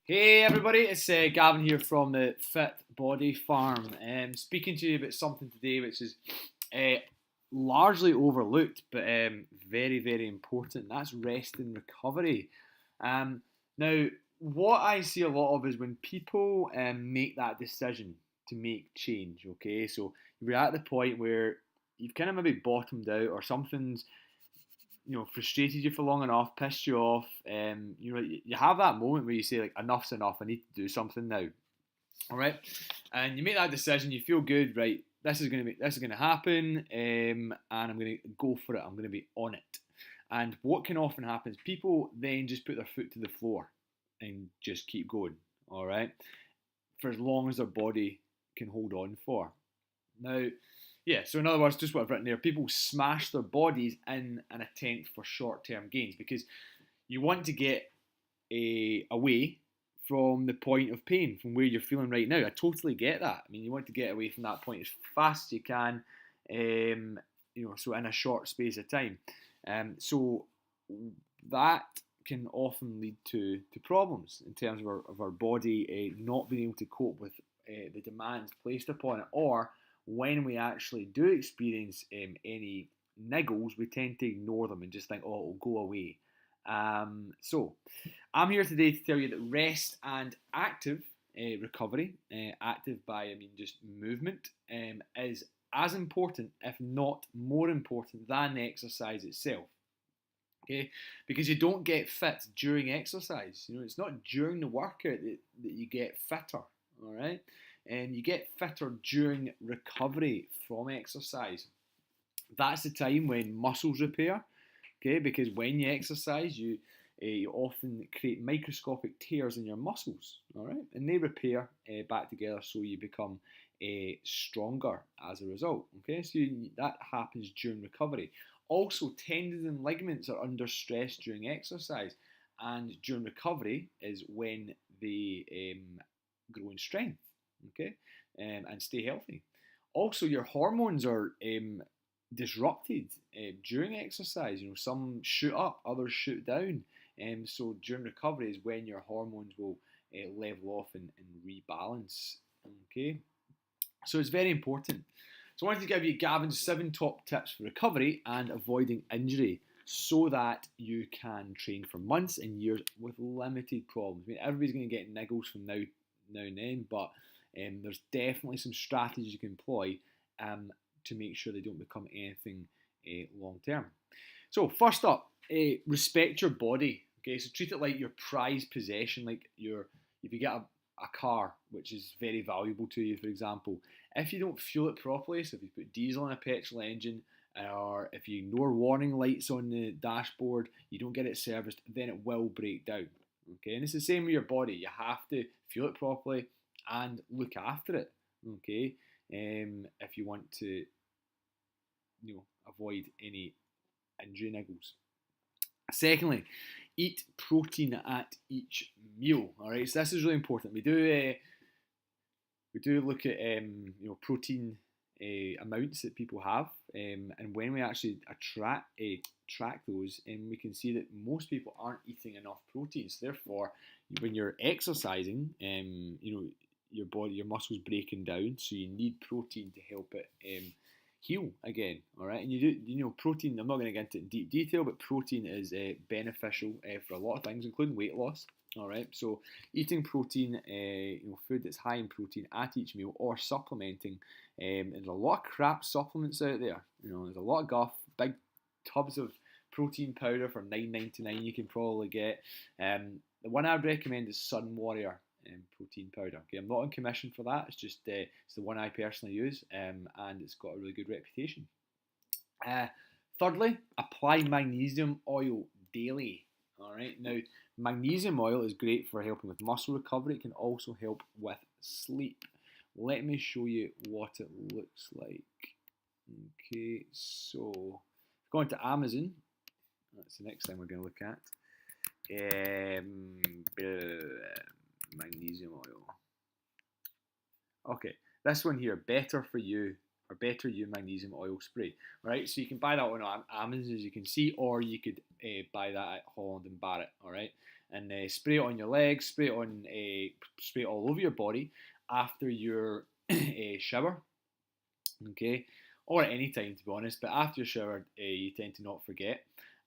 Hey everybody, it's Gavin here from the Fit Body Farm. Speaking to you about something today which is uh, largely overlooked but very, very important. That's rest and recovery. Um, Now, what I see a lot of is when people make that decision to make change, okay? So you're at the point where you've kind of maybe bottomed out or something's frustrated you for long enough, pissed you off. You have that moment where you say like, enough's enough. I need to do something now. All right, and you make that decision. You feel good, right? This is gonna happen, and I'm gonna go for it. I'm gonna be on it. And what can often happen is people then just put their foot to the floor and just keep going. All right, for as long as their body can hold on for. Now, yeah, so in other words, just what I've written there, people smash their bodies in an attempt for short term gains because you want to get away from the point of pain, from where you're feeling right now. I totally get that. I mean, you want to get away from that point as fast as you can, so in a short space of time. So that can often lead to problems in terms of our body not being able to cope with the demands placed upon it, or when we actually do experience any niggles, we tend to ignore them and just think, oh, it'll go away. So, I'm here today to tell you that rest and active recovery, active by I mean just movement, is as important, if not more important, than exercise itself. Okay, because you don't get fit during exercise. It's not during the workout that you get fitter. All right, and you get fitter during recovery from exercise. That's the time when muscles repair. Okay, because when you exercise, you often create microscopic tears in your muscles. All right, and they repair back together, so you become stronger as a result. Okay, so that happens during recovery. Also, tendons and ligaments are under stress during exercise, and during recovery is when they grow in strength. Okay, and stay healthy. Also, your hormones are disrupted during exercise. Some shoot up, others shoot down. So during recovery is when your hormones will level off and rebalance. Okay, so it's very important. So I wanted to give you Gavin's 7 top tips for recovery and avoiding injury, so that you can train for months and years with limited problems. I mean, everybody's going to get niggles from now and then, but there's definitely some strategies you can employ to make sure they don't become anything long term. So first up, respect your body. Okay, so treat it like your prized possession, like if you get a car which is very valuable to you, for example. If you don't fuel it properly, so if you put diesel in a petrol engine, or if you ignore warning lights on the dashboard, you don't get it serviced, then it will break down. Okay, and it's the same with your body. You have to fuel it properly and look after it. Okay, if you want to, avoid any injury niggles. Secondly, eat protein at each meal. All right, so this is really important. We do look at protein amounts that people have, and when we actually track those, we can see that most people aren't eating enough protein. So therefore, when you're exercising, your muscles breaking down, so you need protein to help it heal again. All right, and protein. I'm not going to get into it in deep detail, but protein is beneficial for a lot of things, including weight loss. All right, so eating protein, food that's high in protein at each meal, or supplementing. There's a lot of crap supplements out there. There's a lot of guff, big tubs of protein powder for $9.99 you can probably get. The one I'd recommend is Sun Warrior protein powder. Okay, I'm not on commission for that. It's just it's the one I personally use, and it's got a really good reputation. Thirdly, apply magnesium oil daily. All right. Now, magnesium oil is great for helping with muscle recovery. It can also help with sleep. Let me show you what it looks like. Okay, so going to Amazon. That's the next thing we're going to look at. Magnesium oil. Okay, this one here, Better For You, or Better You Magnesium Oil Spray. All right, so you can buy that on Amazon, as you can see, or you could buy that at Holland and Barrett. All right, and spray it on your legs, spray it all over your body after your shower, okay, or at any time to be honest. But after your shower, you tend to not forget.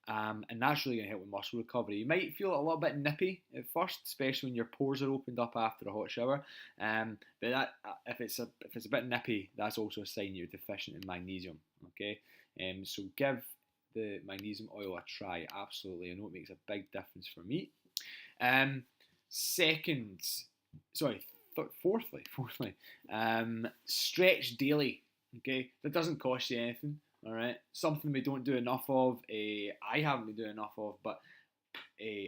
And that's really going to help with muscle recovery. You might feel a little bit nippy at first, especially when your pores are opened up after a hot shower. But that, if it's a bit nippy, that's also a sign you're deficient in magnesium. Okay, so give the magnesium oil a try. Absolutely, I know it makes a big difference for me. Fourthly, stretch daily. Okay, that doesn't cost you anything. All right, something we don't do enough of. I haven't been doing enough of, but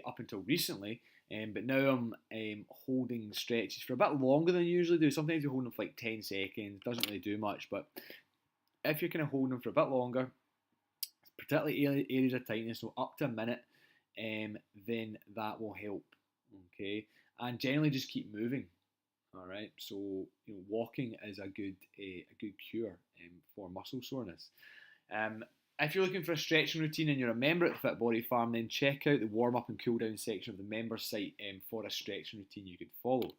up until recently. But now I'm holding stretches for a bit longer than I usually do. Sometimes you hold them for like 10 seconds. Doesn't really do much, but if you're kind of holding them for a bit longer, particularly areas of tightness, so up to a minute, then that will help. Okay, and generally just keep moving. All right, so walking is a good cure for muscle soreness. If you're looking for a stretching routine and you're a member at the Fit Body Farm, then check out the warm up and cool down section of the members site for a stretching routine you could follow.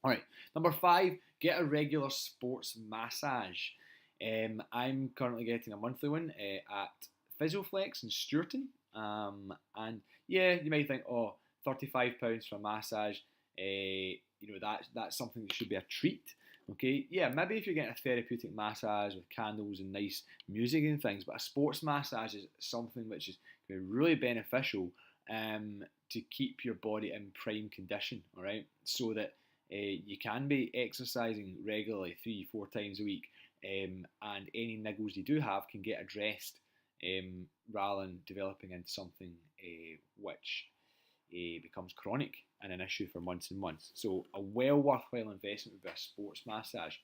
All right, number 5, get a regular sports massage. I'm currently getting a monthly one at Physioflex in Stewarton. And yeah, you might think, oh, £35 for a massage. That's something that should be a treat. Okay, yeah, maybe if you're getting a therapeutic massage with candles and nice music and things, but a sports massage is something which is really beneficial to keep your body in prime condition, all right, so that you can be exercising regularly 3-4 times a week, and any niggles you do have can get addressed rather than developing into something which becomes chronic and an issue for months and months. So a worthwhile investment would be a sports massage.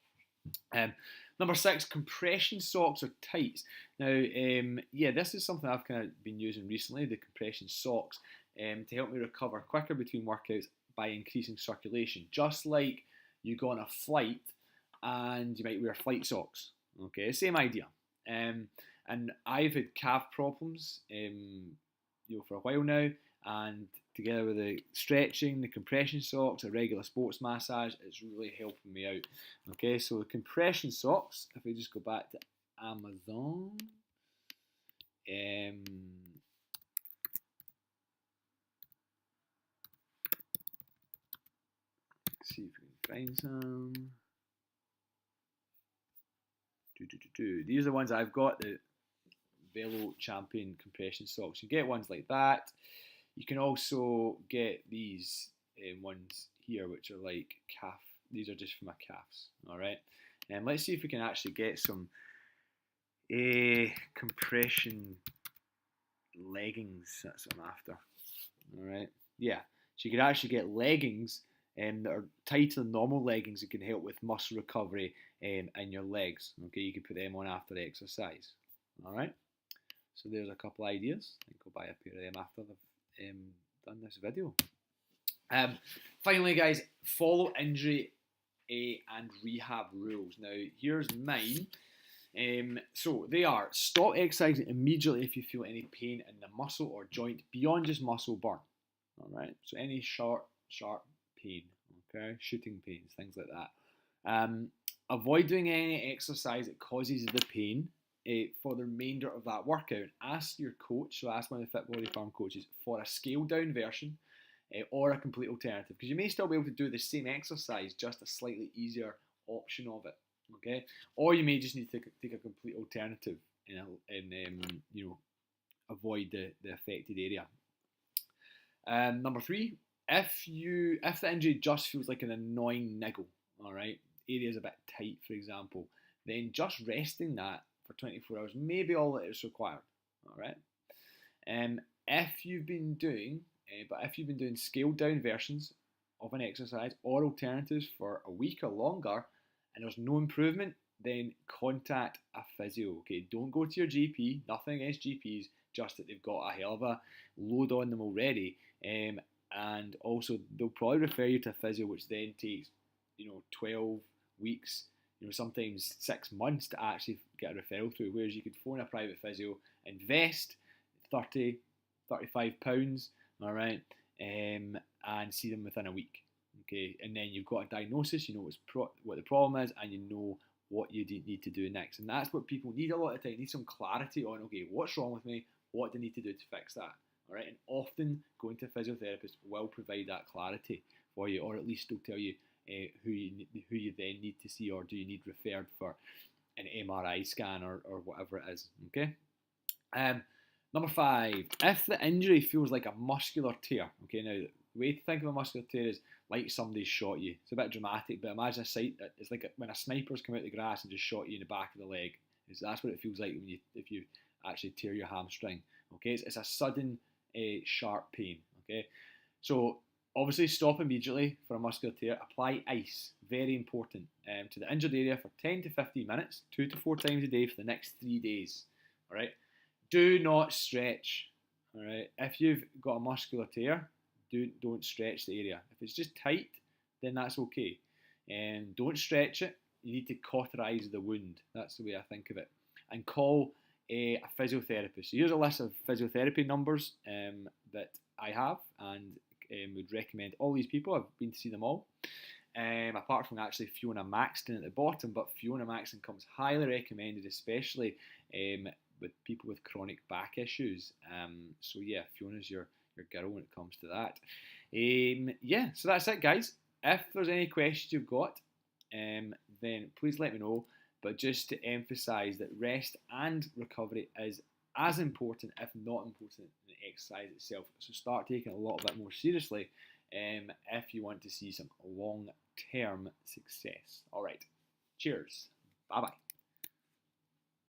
Number 6, compression socks or tights. Now, this is something I've kind of been using recently, the compression socks, to help me recover quicker between workouts by increasing circulation. Just like you go on a flight and you might wear flight socks. Okay, same idea. And I've had calf problems, for a while now, and together with the stretching, the compression socks, a regular sports massage, it's really helping me out. Okay, so the compression socks, if we just go back to Amazon, see if we can find some. These are the ones I've got, the Velo Champion compression socks. You get ones like that. You can also get these ones here, which are like calf. These are just for my calves. All right, and let's see if we can actually get some compression leggings. That's what I'm after. All right, yeah. So you can actually get leggings that are tighter than normal leggings that can help with muscle recovery in your legs. Okay, you can put them on after exercise. All right. So there's a couple ideas. I can go buy a pair of them after they've done this video. Finally, guys, follow injury and rehab rules. Now, here's mine. So they are: stop exercising immediately if you feel any pain in the muscle or joint beyond just muscle burn. All right. So any sharp pain, okay, shooting pains, things like that. Avoid doing any exercise that causes the pain for the remainder of that workout. Ask your coach, so ask one of the Fit Body Farm coaches, for a scaled down version or a complete alternative, because you may still be able to do the same exercise, just a slightly easier option of it. Okay, or you may just need to take a complete alternative and avoid the affected area. Number 3, if the injury just feels like an annoying niggle, all right, area's a bit tight, for example, then just resting that for 24 hours may be all that is required. All right. If you've been doing scaled down versions of an exercise or alternatives for a week or longer and there's no improvement, then contact a physio. Okay, don't go to your GP. Nothing against GPs, just that they've got a hell of a load on them already. And also they'll probably refer you to a physio, which then takes 12 weeks, sometimes 6 months to actually get a referral through, whereas you could phone a private physio, invest £30, £35, all right, and see them within a week. Okay, and then you've got a diagnosis, you know what the problem is, and you know what you need to do next. And that's what people need a lot of time. Need some clarity on, okay, what's wrong with me? What do I need to do to fix that? All right, and often going to a physiotherapist will provide that clarity for you, or at least they'll tell you who you then need to see, or do you need referred for an MRI scan or whatever it is. Okay. Number 5, if the injury feels like a muscular tear. Okay, now the way to think of a muscular tear is like somebody shot you. It's a bit dramatic, but imagine a sight. It's like when a sniper's come out of the grass and just shot you in the back of the leg. That's what it feels like if you actually tear your hamstring. Okay, it's a sudden, sharp pain. Okay, so obviously stop immediately for a muscular tear. Apply ice, very important, to the injured area for 10 to 15 minutes, 2 to 4 times a day for the next 3 days. All right. Do not stretch. All right. If you've got a muscular tear, don't stretch the area. If it's just tight, then that's okay. And don't stretch it. You need to cauterize the wound. That's the way I think of it. And call a physiotherapist. So here's a list of physiotherapy numbers that I have, and would recommend all these people. I've been to see them all. Apart from actually Fiona Maxton at the bottom, but Fiona Maxton comes highly recommended, especially with people with chronic back issues. So yeah, Fiona's your girl when it comes to that. Yeah, so that's it, guys. If there's any questions you've got, then please let me know. But just to emphasise that rest and recovery is as important, if not important, than the exercise itself. So start taking it a little bit more seriously if you want to see some long-term success. All right, cheers. Bye-bye.